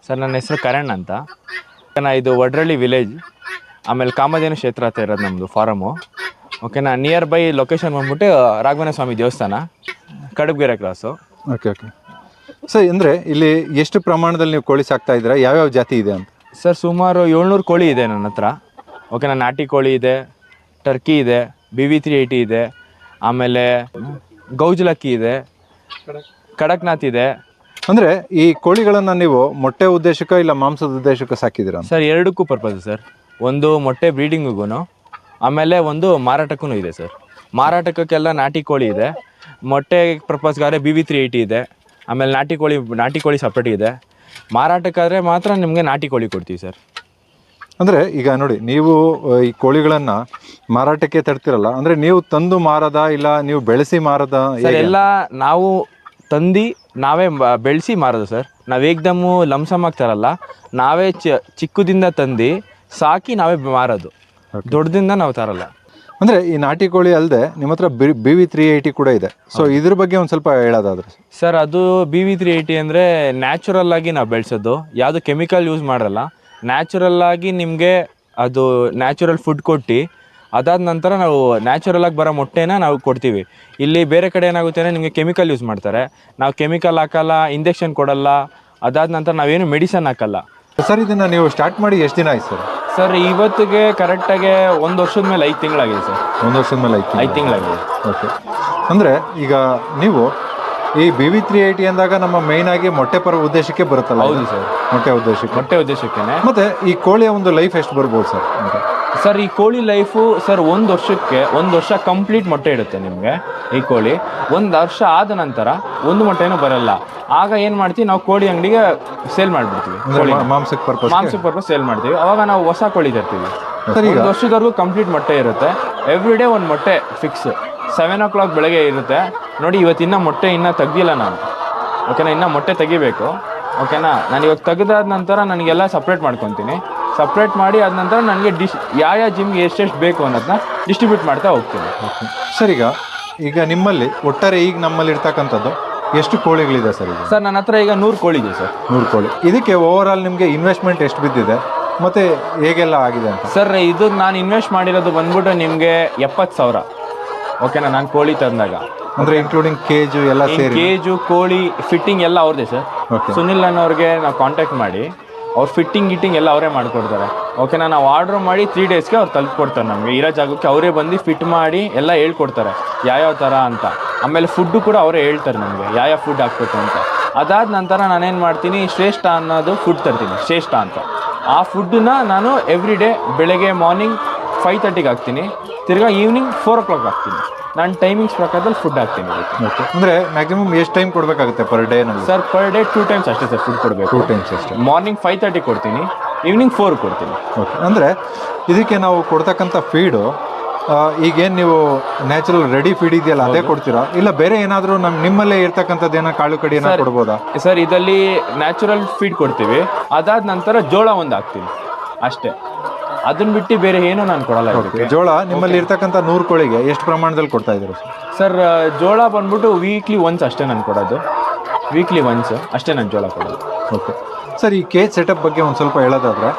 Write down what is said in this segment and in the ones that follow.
Sir ನನ್ನ ಹೆಸರು ಕರಣ್ ಅಂತ. ಇದು ವಡ್ರಳ್ಳಿ ವಿಲೇಜ್, ಆಮೇಲೆ ಕಾಮಧೇನು ಕ್ಷೇತ್ರ ಹತ್ರ ಇರೋದು ನಮ್ಮದು ಫಾರಮು. ಓಕೆನಾ, ನಿಯರ್ ಬೈ ಲೊಕೇಶನ್ ಬಂದ್ಬಿಟ್ಟು ರಾಘವೇಂದ್ರ ಸ್ವಾಮಿ ದೇವಸ್ಥಾನ, ಕಡಬಗೆರೆ ಕ್ರಾಸು. ಓಕೆ. ಸರ್ ಅಂದರೆ ಇಲ್ಲಿ ಎಷ್ಟು ಪ್ರಮಾಣದಲ್ಲಿ ನೀವು ಕೋಳಿ ಸಾಕ್ತಾ ಇದ್ದೀರಾ, ಯಾವ್ಯಾವ ಜಾತಿ ಇದೆ ಅಂತ? ಸರ್ ಸುಮಾರು 700 ಕೋಳಿ ಇದೆ ನನ್ನ ಹತ್ರ. ಓಕೆನಾ, ನಾಟಿ ಕೋಳಿ ಇದೆ, ಟರ್ಕಿ ಇದೆ, BV380 ಇದೆ, ಆಮೇಲೆ ಗೌಜಲಕ್ಕಿ ಇದೆ, ಕಡಕ್ನಾಥ್ ಇದೆ. ಅಂದರೆ ಈ ಕೋಳಿಗಳನ್ನು ನೀವು ಮೊಟ್ಟೆ ಉದ್ದೇಶಕ್ಕೆ ಇಲ್ಲ ಮಾಂಸದ ಉದ್ದೇಶಕ್ಕೆ ಸಾಕಿದ್ದೀರಾ? ಸರ್ ಎರಡಕ್ಕೂ ಪರ್ಪಸ್ ಸರ್. ಒಂದು ಮೊಟ್ಟೆ ಬ್ರೀಡಿಂಗಿಗೂ, ಆಮೇಲೆ ಒಂದು ಮಾರಾಟಕ್ಕೂ ಇದೆ ಸರ್. ಮಾರಾಟಕ್ಕೆಲ್ಲ ನಾಟಿ ಕೋಳಿ ಇದೆ, ಮೊಟ್ಟೆ ಪರ್ಪಸ್ಗಾದ್ರೆ BV380 ಇದೆ, ಆಮೇಲೆ ನಾಟಿ ಕೋಳಿ ಸಪ್ರೇಟ್ ಇದೆ. ಮಾರಾಟಕ್ಕಾದರೆ ಮಾತ್ರ ನಿಮಗೆ ನಾಟಿ ಕೋಳಿ ಕೊಡ್ತೀವಿ ಸರ್. ಅಂದರೆ ಈಗ ನೋಡಿ, ನೀವು ಈ ಕೋಳಿಗಳನ್ನು ಮಾರಾಟಕ್ಕೆ ತರ್ತಿರಲ್ಲ, ಅಂದರೆ ನೀವು ತಂದು ಮಾರದ ಇಲ್ಲ ನೀವು ಬೆಳೆಸಿ ಮಾರದ? ಸರ್ ಎಲ್ಲ ನಾವು ತಂದು ನಾವೇ ಬೆಳೆಸಿ ಮಾರೋದು ಸರ್. ನಾವು ಏಕ್ದಮ್ಮು ಲಂಸಮಾಗಿ ತರಲ್ಲ, ನಾವೇ ಚಿಕ್ಕದಿಂದ ತಂದು ಸಾಕಿ ನಾವೇ ಮಾರೋದು, ದೊಡ್ಡದಿಂದ ನಾವು ತರಲ್ಲ. ಅಂದರೆ ಈ ನಾಟಿ ಕೋಳಿ ಅಲ್ಲದೆ ನಿಮ್ಮ ಹತ್ರ BV380 ಕೂಡ ಇದೆ. ಸೊ ಇದ್ರ ಬಗ್ಗೆ ಒಂದು ಸ್ವಲ್ಪ ಹೇಳೋದಾದ್ರೆ? ಸರ್ ಅದು BV380 ಅಂದರೆ ನ್ಯಾಚುರಲ್ ಆಗಿ ನಾವು ಬೆಳೆಸೋದು, ಯಾವುದು ಕೆಮಿಕಲ್ ಯೂಸ್ ಮಾಡಲ್ಲ. ನ್ಯಾಚುರಲ್ ಆಗಿ ನಿಮಗೆ ಅದು ನ್ಯಾಚುರಲ್ ಫುಡ್ ಕೊಟ್ಟು ಅದಾದ ನಂತರ ನಾವು ನ್ಯಾಚುರಲ್ ಆಗಿ ಬರೋ ಮೊಟ್ಟೆನ ನಾವು ಕೊಡ್ತೀವಿ. ಇಲ್ಲಿ ಬೇರೆ ಕಡೆ ಏನಾಗುತ್ತೆ ಅಂದರೆ ನಿಮಗೆ ಕೆಮಿಕಲ್ ಯೂಸ್ ಮಾಡ್ತಾರೆ. ನಾವು ಕೆಮಿಕಲ್ ಹಾಕಲ್ಲ, ಇಂಜೆಕ್ಷನ್ ಕೊಡಲ್ಲ, ಅದಾದ ನಂತರ ನಾವೇನು ಮೆಡಿಸನ್ ಹಾಕಲ್ಲ. ಸರ್ ಇದನ್ನು ನೀವು ಸ್ಟಾರ್ಟ್ ಮಾಡಿ ಎಷ್ಟು ದಿನ ಆಯ್ತು ಸರ್? ಸರ್ ಇವತ್ತಿಗೆ ಕರೆಕ್ಟಾಗಿ 1 ವರ್ಷದ ಮೇಲೆ 5 ತಿಂಗಳಾಗಿದೆ ಸರ್. 1 ವರ್ಷದ ಮೇಲೆ 5 ತಿಂಗಳಾಗಿದೆ. ಓಕೆ. ಅಂದರೆ ಈಗ ನೀವು ಈ BV380 ಅಂದಾಗ ನಮ್ಮ ಮೇಯ್ನ್ ಆಗಿ ಮೊಟ್ಟೆ ಉದ್ದೇಶಕ್ಕೆ ಬರುತ್ತಲ್ಲ? ಹೌದು ಸರ್, ಮೊಟ್ಟೆ ಉದ್ದೇಶಕ್ಕೆ. ಮತ್ತೆ ಈ ಕೋಳಿಯ ಒಂದು ಲೈಫ್ ಎಷ್ಟು ಬರ್ಬೋದು ಸರ್? ಸರ್ ಈ ಕೋಳಿ ಲೈಫು ಸರ್ 1 ವರ್ಷ ಕಂಪ್ಲೀಟ್ ಮೊಟ್ಟೆ ಇಡುತ್ತೆ ನಿಮಗೆ. ಈ ಕೋಳಿ 1 ವರ್ಷ ಆದ ನಂತರ ಒಂದು ಮೊಟ್ಟೆನೂ ಬರಲ್ಲ. ಆಗ ಏನು ಮಾಡ್ತೀವಿ, ನಾವು ಕೋಳಿ ಅಂಗಡಿಗೆ ಸೇಲ್ ಮಾಡಿಬಿಡ್ತೀವಿ, ಮಾಂಸಕ್ಕೆ ಪರ್ಪಸ್ ಸೇಲ್ ಮಾಡ್ತೀವಿ. ಅವಾಗ ನಾವು ಹೊಸ ಕೋಳಿ ತರ್ತೀವಿ. 1 ವರ್ಷದವರೆಗೂ ಕಂಪ್ಲೀಟ್ ಮೊಟ್ಟೆ ಇರುತ್ತೆ. ಎವ್ರಿ ಡೇ ಒಂದು ಮೊಟ್ಟೆ ಫಿಕ್ಸ್ 7 o'clock ಬೆಳಗ್ಗೆ ಇರುತ್ತೆ. ನೋಡಿ ಇವತ್ತಿನ್ನ ಮೊಟ್ಟೆ ಇನ್ನೂ ತೆಗ್ದಿಲ್ಲ ನಾನು. ಓಕೆನಾ, ಇನ್ನೂ ಮೊಟ್ಟೆ ತೆಗಿಬೇಕು. ಓಕೆನಾ, ನಾನು ಇವಾಗ ತೆಗೆದಾದ ನಂತರ ನನಗೆಲ್ಲ ಸಪ್ರೇಟ್ ಮಾಡ್ಕೊತೀನಿ. ಸಪ್ರೇಟ್ ಮಾಡಿ ಆದ ನಂತರ ನನಗೆ ಯಾವ ಜಿಮ್ಗೆ ಎಷ್ಟೆಷ್ಟು ಬೇಕು ಅನ್ನೋದನ್ನ ಡಿಸ್ಟ್ರಿಬ್ಯೂಟ್ ಮಾಡ್ತಾ ಹೋಗ್ತೀನಿ. ಸರ್ ಈಗ ನಿಮ್ಮಲ್ಲಿ ಒಟ್ಟಾರೆ ಈಗ ನಮ್ಮಲ್ಲಿ ಇರ್ತಕ್ಕಂಥದ್ದು ಎಷ್ಟು ಕೋಳಿಗಳಿದೆ ಸರ್? ಈಗ ಸರ್ ನನ್ನ ಹತ್ರ ಈಗ 100 ಕೋಳಿ ಇದೆ ಸರ್. 100 ಕೋಳಿ. ಇದಕ್ಕೆ ಓವರ್ ಆಲ್ ನಿಮಗೆ ಇನ್ವೆಸ್ಟ್ಮೆಂಟ್ ಎಷ್ಟು ಬಿದ್ದಿದೆ ಮತ್ತು ಹೇಗೆಲ್ಲ ಆಗಿದೆ ಅಂತ? ಸರ್ ಇದು ನಾನು ಇನ್ವೆಸ್ಟ್ ಮಾಡಿರೋದು ಬಂದ್ಬಿಟ್ಟು ನಿಮಗೆ 70,000. ಓಕೆನಾ, ನಾನು ಕೋಳಿ ತಂದಾಗ ಅಂದರೆ ಇನ್ಕ್ಲೂಡಿಂಗ್ ಕೇಜು ಎಲ್ಲ ಸೇರಿ? ಕೇಜು, ಕೋಳಿ, ಫಿಟ್ಟಿಂಗ್ ಎಲ್ಲ ಅವ್ರದ್ದೇ ಸರ್. ಸುನಿಲ್ ಅನ್ನೋರಿಗೆ ನಾವು ಕಾಂಟ್ಯಾಕ್ಟ್ ಮಾಡಿ ಅವ್ರು ಗಿಟ್ಟಿಂಗ್ ಎಲ್ಲ ಅವರೇ ಮಾಡಿಕೊಡ್ತಾರೆ. ಓಕೆನಾ, ನಾವು ಆರ್ಡ್ರ್ ಮಾಡಿ 3 daysಗೆ ಅವ್ರು ತಲುಪಿಕೊಡ್ತಾರೆ. ನಮಗೆ ಇರೋ ಜಾಗಕ್ಕೆ ಅವರೇ ಬಂದು ಫಿಟ್ ಮಾಡಿ ಎಲ್ಲ ಹೇಳ್ಕೊಡ್ತಾರೆ ಯಾವ್ಯಾವ ಥರ ಅಂತ. ಆಮೇಲೆ ಫುಡ್ಡು ಕೂಡ ಅವರೇ ಹೇಳ್ತಾರೆ ನಮಗೆ ಯಾವ ಫುಡ್ ಹಾಕ್ಬೇಕು ಅಂತ. ಅದಾದ ನಂತರ ನಾನೇನು ಮಾಡ್ತೀನಿ, ಶ್ರೇಷ್ಠ ಅನ್ನೋದು ಫುಡ್ ತರ್ತೀನಿ, ಶ್ರೇಷ್ಠ ಅಂತ. ಆ ಫುಡ್ಡನ್ನ ನಾನು ಎವ್ರಿ ಡೇ ಬೆಳಗ್ಗೆ ಮಾರ್ನಿಂಗ್ 5:30ಗೆ ಹಾಕ್ತೀನಿ, ತಿರ್ಗಾ ಈವ್ನಿಂಗ್ 4 o'clock ಹಾಕ್ತೀನಿ. ನಾನು ಟೈಮಿಂಗ್ಸ್ ಪ್ರಕಾರದಲ್ಲಿ ಫುಡ್ ಹಾಕ್ತೀನಿ. ಅಂದರೆ ಮ್ಯಾಕ್ಸಿಮಮ್ ಎಷ್ಟು ಟೈಮ್ ಕೊಡಬೇಕಾಗುತ್ತೆ ಪರ್ ಡೇನಲ್ಲಿ? ಸರ್ ಪರ್ ಡೇ 2 times ಅಷ್ಟೇ ಸರ್ ಫುಡ್ ಕೊಡಬೇಕು. 2 times ಅಷ್ಟೇ. ಮಾರ್ನಿಂಗ್ 5:30 ಕೊಡ್ತೀನಿ, ಈವ್ನಿಂಗ್ 4 ಕೊಡ್ತೀನಿ. ಓಕೆ. ಅಂದರೆ ಇದಕ್ಕೆ ನಾವು ಕೊಡ್ತಕ್ಕಂಥ ಫೀಡು ಈಗೇನು ನೀವು ನ್ಯಾಚುರಲ್ ರೆಡಿ ಫೀಡ್ ಇದೆಯಲ್ಲ ಅದೇ ಕೊಡ್ತೀರಾ, ಇಲ್ಲ ಬೇರೆ ಏನಾದರೂ ನಿಮ್ಮಲ್ಲೇ ಇರ್ತಕ್ಕಂಥದ್ದು ಏನೋ ಕಾಳು ಕಡಿ ಏನೋ ಕೊಡ್ಬೋದಾ? ಸರ್ ಇದರಲ್ಲಿ ನ್ಯಾಚುರಲ್ ಫೀಡ್ ಕೊಡ್ತೀವಿ, ಅದಾದ ನಂತರ ಜೋಳ ಒಂದು ಹಾಕ್ತೀನಿ ಅಷ್ಟೇ. ಅದನ್ನ ಬಿಟ್ಟು ಬೇರೆ ಏನೂ ನಾನು ಕೊಡಲ್ಲ. ಜೋಳ ನಿಮ್ಮಲ್ಲಿ ಇರ್ತಕ್ಕಂಥ 100 ಕೋಳಿಗೆ ಎಷ್ಟು ಪ್ರಮಾಣದಲ್ಲಿ ಕೊಡ್ತಾ ಇದ್ದೀರಾ ಸರ್? ಜೋಳ ಬಂದ್ಬಿಟ್ಟು ವೀಕ್ಲಿ ಒನ್ಸ್ ಅಷ್ಟೇ ನಾನು ಕೊಡೋದು, ವೀಕ್ಲಿ ಒನ್ಸ್ ಅಷ್ಟೇ ನಾನು ಜೋಳ ಕೊಡೋದು. ಓಕೆ. ಸರ್ ಈ ಕೇಜ್ ಸೆಟಪ್ ಬಗ್ಗೆ ಒಂದು ಸ್ವಲ್ಪ ಹೇಳೋದಾದ್ರೆ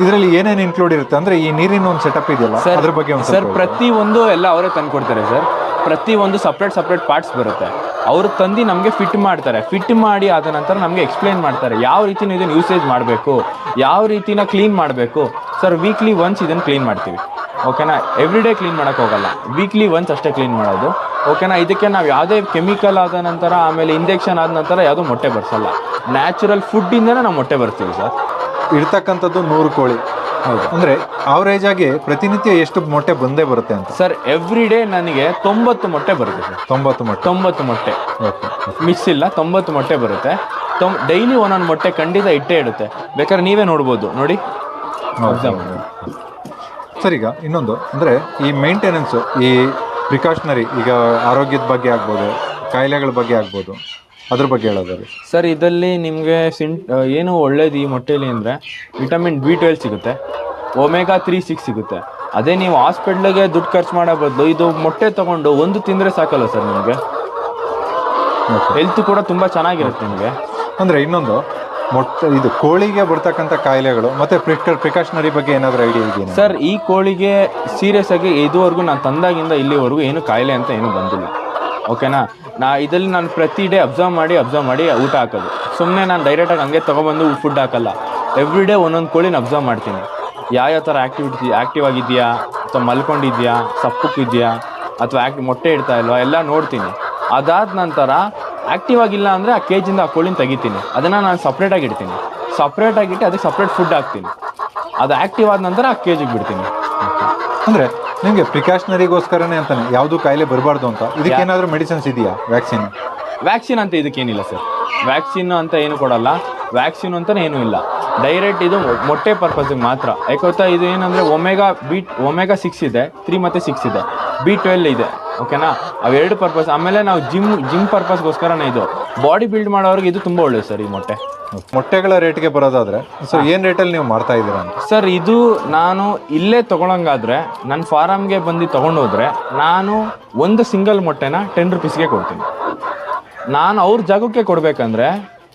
ಇದರಲ್ಲಿ ಏನೇನು ಇನ್ಕ್ಲೂಡ್ ಇರುತ್ತೆ? ಅಂದರೆ ಈ ನೀರಿನ ಒಂದು ಸೆಟಪ್ ಇದೆಯಲ್ಲ ಅದ್ರ ಬಗ್ಗೆ ಒಂದು ಸರ್ ಪ್ರತಿಯೊಂದು ಎಲ್ಲ ಅವರೇ ತಂದು ಕೊಡ್ತಾರೆ ಸರ್. ಪ್ರತಿಯೊಂದು ಸಪ್ರೇಟ್ ಪಾರ್ಟ್ಸ್ ಬರುತ್ತೆ, ಅವರು ತಂದು ನಮಗೆ ಫಿಟ್ ಮಾಡ್ತಾರೆ. ಫಿಟ್ ಮಾಡಿ ಆದ ನಂತರ ನಮಗೆ ಎಕ್ಸ್ಪ್ಲೈನ್ ಮಾಡ್ತಾರೆ ಯಾವ ರೀತಿನ ಇದನ್ನು ಯೂಸೇಜ್ ಮಾಡಬೇಕು, ಯಾವ ರೀತಿನ ಕ್ಲೀನ್ ಮಾಡಬೇಕು. ಸರ್ ವೀಕ್ಲಿ ಒನ್ಸ್ ಇದನ್ನು ಕ್ಲೀನ್ ಮಾಡ್ತೀವಿ. ಓಕೆನಾ, ಎವ್ರಿ ಡೇ ಕ್ಲೀನ್ ಮಾಡೋಕ್ಕೆ ಹೋಗಲ್ಲ, ವೀಕ್ಲಿ ಒನ್ಸ್ ಅಷ್ಟೇ ಕ್ಲೀನ್ ಮಾಡೋದು. ಓಕೆನಾ, ಇದಕ್ಕೆ ನಾವು ಯಾವುದೇ ಕೆಮಿಕಲ್ ಆದ ನಂತರ ಆಮೇಲೆ ಇಂಜೆಕ್ಷನ್ ಆದ ನಂತರ ಯಾವುದೂ ಮೊಟ್ಟೆ ಬರ್ಸಲ್ಲ. ನ್ಯಾಚುರಲ್ ಫುಡ್ಡಿಂದನೇ ನಾವು ಮೊಟ್ಟೆ ಬರ್ತೀವಿ ಸರ್. ಇರ್ತಕ್ಕಂಥದ್ದು 100 ಕೋಳಿ. ಹೌದು. ಅಂದರೆ ಅವರೇಜ್ ಆಗಿ ಪ್ರತಿನಿತ್ಯ ಎಷ್ಟು ಮೊಟ್ಟೆ ಬಂದೇ ಬರುತ್ತೆ ಅಂತ? ಸರ್ ಎವ್ರಿ ಡೇ ನನಗೆ 90 ಮೊಟ್ಟೆ ಬರುತ್ತೆ ಸರ್. 90 ಮೊಟ್ಟೆ ಮಿಸ್ ಇಲ್ಲ, 90 ಮೊಟ್ಟೆ ಬರುತ್ತೆ. ಡೈಲಿ ಒಂದೊಂದು ಮೊಟ್ಟೆ ಖಂಡಿತ ಇಟ್ಟೇ ಇಡುತ್ತೆ, ಬೇಕಾದ್ರೆ ನೀವೇ ನೋಡ್ಬೋದು. ನೋಡಿ ಸರ್, ಈಗ ಇನ್ನೊಂದು ಅಂದರೆ ಈ ಮೇಂಟೆನೆನ್ಸು, ಈ ಪ್ರಿಕಾಷನರಿ, ಈಗ ಆರೋಗ್ಯದ ಬಗ್ಗೆ ಆಗ್ಬೋದು, ಕಾಯಿಲೆಗಳ ಬಗ್ಗೆ ಆಗ್ಬೋದು, ಅದ್ರ ಬಗ್ಗೆ ಹೇಳೋದಾದ್ರೆ ಸರ್ ಇದರಲ್ಲಿ ನಿಮಗೆ ಏನು ಒಳ್ಳೇದು ಈ ಮೊಟ್ಟೆಲಿ ಅಂದರೆ ವಿಟಮಿನ್ B12 ಸಿಗುತ್ತೆ, ಒಮೆಗಾ 3 6 ಸಿಗುತ್ತೆ. ಅದೇ ನೀವು ಹಾಸ್ಪಿಟ್ಲಿಗೆ ದುಡ್ಡು ಖರ್ಚು ಮಾಡೋ ಬದಲು ಇದು ಮೊಟ್ಟೆ ತೊಗೊಂಡು ಒಂದು ತಿಂದರೆ ಸಾಕಲ್ಲ ಸರ್ ನಿಮಗೆ. ಹೆಲ್ತ್ ಕೂಡ ತುಂಬ ಚೆನ್ನಾಗಿರುತ್ತೆ ನಿಮಗೆ. ಅಂದರೆ ಇನ್ನೊಂದು ಇದು ಕೋಳಿಗೆ ಬರ್ತಕ್ಕಂಥ ಕಾಯಿಲೆಗಳು ಮತ್ತೆ ಪ್ರಿಕಾಷನರಿ ಬಗ್ಗೆ ಏನಾದರೂ ಐಡಿಯಾ ಇದೆಯಾ ಸರ್ ಈ ಕೋಳಿಗೆ ಸೀರಿಯಸ್ ಆಗಿ ಇದುವರೆಗೂ ನಾನು ತಂದಾಗಿಂದ ಇಲ್ಲಿವರೆಗೂ ಏನು ಕಾಯಿಲೆ ಅಂತ ಏನೂ ಬಂದಿಲ್ಲ. ಓಕೆನಾ, ಇದರಲ್ಲಿ ನಾನು ಪ್ರತಿ ಡೇ ಅಬ್ಸರ್ವ್ ಮಾಡಿ ಊಟ ಹಾಕೋದು. ಸುಮ್ಮನೆ ನಾನು ಡೈರೆಕ್ಟಾಗಿ ಹಂಗೆ ತೊಗೊಬಂದು ಫುಡ್ ಹಾಕಲ್ಲ. ಎವ್ರಿ ಡೇ ಒಂದೊಂದು ಕೋಳಿನ ಅಬ್ಸರ್ವ್ ಮಾಡ್ತೀನಿ. ಯಾವ ಥರ ಆ್ಯಕ್ಟಿವ್ ಆಗಿದೆಯಾ, ಅಥವಾ ಮಲ್ಕೊಂಡಿದ್ಯಾ, ಸಪ್ಪಕ್ಕಿದೆಯಾ, ಅಥವಾ ಮೊಟ್ಟೆ ಇಡ್ತಾ ಇಲ್ವಾ ಎಲ್ಲ ನೋಡ್ತೀನಿ. ಅದಾದ ನಂತರ ಆ್ಯಕ್ಟಿವ್ ಆಗಿಲ್ಲ ಅಂದರೆ ಆ ಕೇಜಿಂದ ಆ ಕೋಳಿನ ತೆಗಿತೀನಿ. ಅದನ್ನು ನಾನು ಸಪ್ರೇಟಾಗಿ ಇಡ್ತೀನಿ. ಸಪ್ರೇಟಾಗಿಟ್ಟು ಅದಕ್ಕೆ ಸಪ್ರೇಟ್ ಫುಡ್ ಹಾಕ್ತೀನಿ. ಅದು ಆ್ಯಕ್ಟಿವ್ ಆದ ನಂತರ ಆ ಕೇಜಿಗೆ ಬಿಡ್ತೀನಿ. ಅಂದರೆ ನಿಮಗೆ ಪ್ರಿಕಾಷನರಿಗೋಸ್ಕರನೇ ಅಂತಾನೆ ಯಾವುದು ಕಾಯಿಲೆ ಬರಬಾರ್ದು ಅಂತ ಇದಕ್ಕೇನಾದರೂ ಮೆಡಿಸಿನ್ಸ್ ಇದೆಯಾ? ವ್ಯಾಕ್ಸಿನ್ ಅಂತ ಇದಕ್ಕೇನಿಲ್ಲ ಸರ್. ವ್ಯಾಕ್ಸಿನ್ ಅಂತ ಏನು ಕೊಡಲ್ಲ. ವ್ಯಾಕ್ಸಿನ್ ಅಂತಲೇ ಏನೂ ಇಲ್ಲ. ಡೈರೆಕ್ಟ್ ಇದು ಮೊಟ್ಟೆ ಪರ್ಪಸ್ಗೆ ಮಾತ್ರ. ಯಾಕೊತ್ತಾ ಇದು ಏನಂದರೆ ಒಮೆಗಾ 6 ಇದೆ, 3 ಮತ್ತು 6 ಇದೆ, B12 ಇದೆ. ಓಕೆನಾ, ಅವೆರಡು ಪರ್ಪಸ್. ಆಮೇಲೆ ನಾವು ಜಿಮ್ ಪರ್ಪಸ್ಗೋಸ್ಕರನೇ ಇದು. ಬಾಡಿ ಬಿಲ್ಡ್ ಮಾಡೋರಿಗೆ ಇದು ತುಂಬ ಒಳ್ಳೆಯದು ಸರ್. ಈ ಮೊಟ್ಟೆಗಳ ರೇಟ್ಗೆ ಬರೋದಾದರೆ ಸೊ ಏನು ರೇಟಲ್ಲಿ ನೀವು ಮಾಡ್ತಾ ಇದ್ದೀರಾ ಅಂತ? ಸರ್ ಇದು ನಾನು ಇಲ್ಲೇ ತೊಗೊಳಂಗಾದ್ರೆ ನನ್ನ ಫಾರಮ್ಗೆ ಬಂದು ತೊಗೊಂಡೋದ್ರೆ ನಾನು ಒಂದು ಸಿಂಗಲ್ ಮೊಟ್ಟೆನ 10 ರೂಪೀಸ್ಗೆ ಕೊಡ್ತೀನಿ. ನಾನು ಅವ್ರ ಜಾಗಕ್ಕೆ ಕೊಡಬೇಕಂದ್ರೆ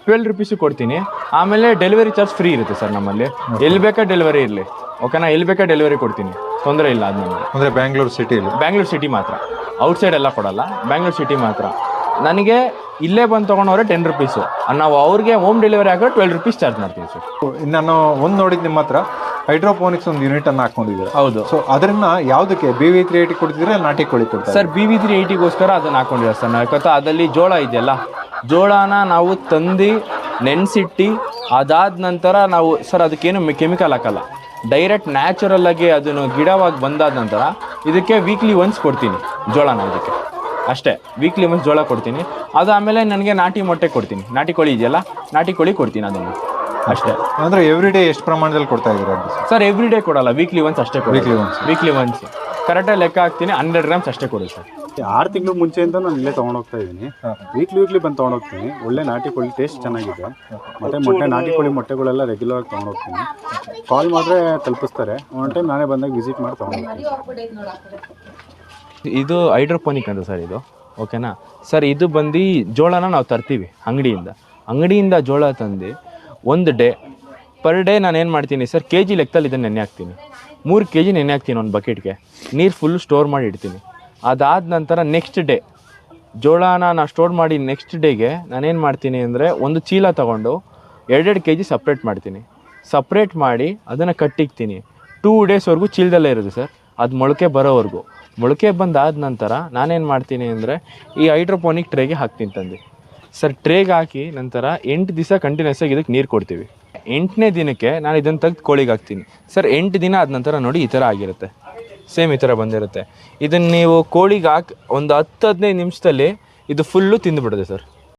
12 ರೂಪೀಸಿಗೆ ಕೊಡ್ತೀನಿ. ಆಮೇಲೆ ಡೆಲಿವರಿ ಚಾರ್ಜ್ ಫ್ರೀ ಇರುತ್ತೆ ಸರ್ ನಮ್ಮಲ್ಲಿ. ಎಲ್ಲಿ ಬೇಕಾ ಡೆಲಿವರಿ ಇರಲಿ. ಓಕೆನಾ, ಎಲ್ಲಿ ಬೇಕಾ ಡೆಲಿವರಿ ಕೊಡ್ತೀನಿ, ತೊಂದರೆ ಇಲ್ಲ. ಅದು ನನಗೆ ಅಂದರೆ ಬ್ಯಾಂಗ್ಳೂರು ಸಿಟಿ ಮಾತ್ರ, ಔಟ್ಸೈಡ್ ಎಲ್ಲ ಕೊಡಲ್ಲ. ಬ್ಯಾಂಗ್ಳೂರು ಸಿಟಿ ಮಾತ್ರ. ನನಗೆ ಇಲ್ಲೇ ಬಂದು ತೊಗೊಂಡವ್ರೆ 10 ರೂಪೀಸು. ನಾವು ಅವ್ರಿಗೆ ಹೋಮ್ ಡೆಲಿವರಿ ಹಾಕಿದ್ರೆ 12 ರೂಪೀಸ್ ಚಾರ್ಜ್ ಮಾಡ್ತೀವಿ ಸರ್. ನಾನು ಒಂದು ನೋಡಿದ್ದು ನಿಮ್ಮ ಹತ್ರ ಹೈಡ್ರೋಪೋನಿಕ್ಸ್ ಒಂದು ಯೂನಿಟನ್ನು ಹಾಕೊಂಡಿದ್ದೀರಾ. ಹೌದು. ಸೊ ಅದನ್ನ ಯಾವುದಕ್ಕೆ BV380 ಕೊಡ್ತಿದ್ರೆ ನಾಟಿ ಕೋಳಿ ಕೊಡ್ತಾರೆ ಸರ್? BV380ಗೋಸ್ಕರ ಅದನ್ನು ಹಾಕೊಂಡಿರೋ ಸರ್ ನಾವು. ಯಾಕಂತ ಅದರಲ್ಲಿ ಜೋಳ ಇದೆಯಲ್ಲ, ಜೋಳನ ನಾವು ತಂದು ನೆನೆಸಿಟ್ಟು ಅದಾದ ನಂತರ ನಾವು ಸರ್ ಅದಕ್ಕೇನು ಕೆಮಿಕಲ್ ಹಾಕಲ್ಲ. ಡೈರೆಕ್ಟ್ ನ್ಯಾಚುರಲ್ ಆಗಿ ಅದನ್ನು ಗಿಡವಾಗಿ ಬಂದಾದ ನಂತರ ಇದಕ್ಕೆ ವೀಕ್ಲಿ ಒನ್ಸ್ ಕೊಡ್ತೀನಿ ಜೋಳನ. ಇದಕ್ಕೆ ಅಷ್ಟೇ, ವೀಕ್ಲಿ ಒನ್ಸ್ ಜೋಳ ಕೊಡ್ತೀನಿ. ಅದು ಆಮೇಲೆ ನನಗೆ ನಾಟಿ ಮೊಟ್ಟೆ ಕೊಡ್ತೀನಿ. ನಾಟಿ ಕೋಳಿ ಇದೆಯಲ್ಲ, ನಾಟಿ ಕೋಳಿ ಕೊಡ್ತೀನಿ ಅದನ್ನು ಅಷ್ಟೇ. ಅಂದರೆ ಎವ್ರಿ ಡೇ ಎಷ್ಟು ಪ್ರಮಾಣದಲ್ಲಿ ಕೊಡ್ತಾ ಇದ್ದೀರಾ ಸರ್? ಎವ್ರಿ ಡೇ ಕೊಡಲ್ಲ, ವೀಕ್ಲಿ ಒನ್ಸ್ ಅಷ್ಟೇ ಕೊಡಿ. ವೀಕ್ಲಿ ಒನ್ಸ್ ಕರೆಕ್ಟಾಗಿ ಲೆಕ್ಕ ಹಾಕ್ತೀನಿ. 100 ಗ್ರಾಮ್ಸ್ ಅಷ್ಟೇ ಕೊಡಿ ಸರ್. 6 ತಿಂಗಳು ಮುಂಚೆಯಿಂದ ನಾನು ಇಲ್ಲೇ ತೊಗೊಂಡೋಗ್ತಾ ಇದ್ದೀನಿ. ವೀಕ್ಲಿ ಬಂದು ತೊಗೊಂಡೋಗ್ತೀನಿ. ಒಳ್ಳೆ ನಾಟಿ ಕೋಳಿ ಟೇಸ್ಟ್ ಚೆನ್ನಾಗಿದೆ. ಮತ್ತು ನಾಟಿ ಕೋಳಿ ಮೊಟ್ಟೆಗಳೆಲ್ಲ ರೆಗ್ಯುಲರ್ ಆಗಿ ತೊಗೊಂಡೋಗ್ತೀನಿ. ಕಾಲ್ ಮಾಡಿದ್ರೆ ತಲುಪಿಸ್ತಾರೆ. ಒಂದು ಟೈಮ್ ನಾನೇ ಬಂದಾಗ ವಿಸಿಟ್ ಮಾಡಿ ತೊಗೊಂಡೋಗ್ತೀನಿ. ಇದು ಹೈಡ್ರೋಪೋನಿಕ್ ಅಂತ ಸರ್ ಇದು. ಓಕೆನಾ ಸರ್, ಇದು ಬಂದು ಜೋಳನ ನಾವು ತರ್ತೀವಿ ಅಂಗಡಿಯಿಂದ ಜೋಳ ತಂದು ಒಂದು ಪರ್ ಡೇ ನಾನು ಏನು ಮಾಡ್ತೀನಿ ಸರ್, ಕೆ ಜಿ ಲೆಕ್ಕದಲ್ಲಿ ಇದನ್ನು ನೆನೆ ಹಾಕ್ತೀನಿ. 3 kg ನೆನೆ ಹಾಕ್ತೀನಿ ಒಂದು ಬಕೆಟ್ಗೆ. ನೀರು ಫುಲ್ ಸ್ಟೋರ್ ಮಾಡಿ ಇಡ್ತೀನಿ. ಅದಾದ ನಂತರ ನೆಕ್ಸ್ಟ್ ಡೇ ಜೋಳನ ನಾನು ಸ್ಟೋರ್ ಮಾಡಿ ನೆಕ್ಸ್ಟ್ ಡೇಗೆ ನಾನೇನು ಮಾಡ್ತೀನಿ ಅಂದರೆ ಒಂದು ಚೀಲ ತೊಗೊಂಡು 2 kg ಸಪ್ರೇಟ್ ಮಾಡ್ತೀನಿ. ಸಪ್ರೇಟ್ ಮಾಡಿ ಅದನ್ನು ಕಟ್ಟಿಕ್ತೀನಿ. 2 ಡೇಸ್ವರೆಗೂ ಚೀಲದಲ್ಲೇ ಇರೋದು ಸರ್. ಅದು ಮೊಳಕೆ ಬರೋವರೆಗೂ. ಮೊಳಕೆ ಬಂದಾದ ನಂತರ ನಾನೇನು ಮಾಡ್ತೀನಿ ಅಂದರೆ ಈ ಹೈಡ್ರೋಪೋನಿಕ್ ಟ್ರೇಗೆ ಹಾಕ್ತೀನಿ ತಂದು ಸರ್. ಟ್ರೇಗೆ ಹಾಕಿ ನಂತರ 8 ದಿವಸ ಕಂಟಿನ್ಯೂಸ್ ಆಗಿ ಇದಕ್ಕೆ ನೀರು ಕೊಡ್ತೀವಿ. 8ನೇ ದಿನಕ್ಕೆ ನಾನು ಇದನ್ನು ತೆಗೆದು ಕೋಳಿಗೆ ಹಾಕ್ತೀನಿ ಸರ್. 8 ದಿನ ಆದ ನಂತರ ನೋಡಿ ಈ ಥರ ಆಗಿರುತ್ತೆ. ಸೇಮ್ ಈ ಥರ ಬಂದಿರುತ್ತೆ. ಇದನ್ನು ನೀವು ಕೋಳಿಗೆ ಹಾಕಿ ಒಂದು 10-15 ನಿಮಿಷದಲ್ಲಿ ಇದು ಫುಲ್ಲು ತಿಂದುಬಿಡುತ್ತೆ ಸರ್.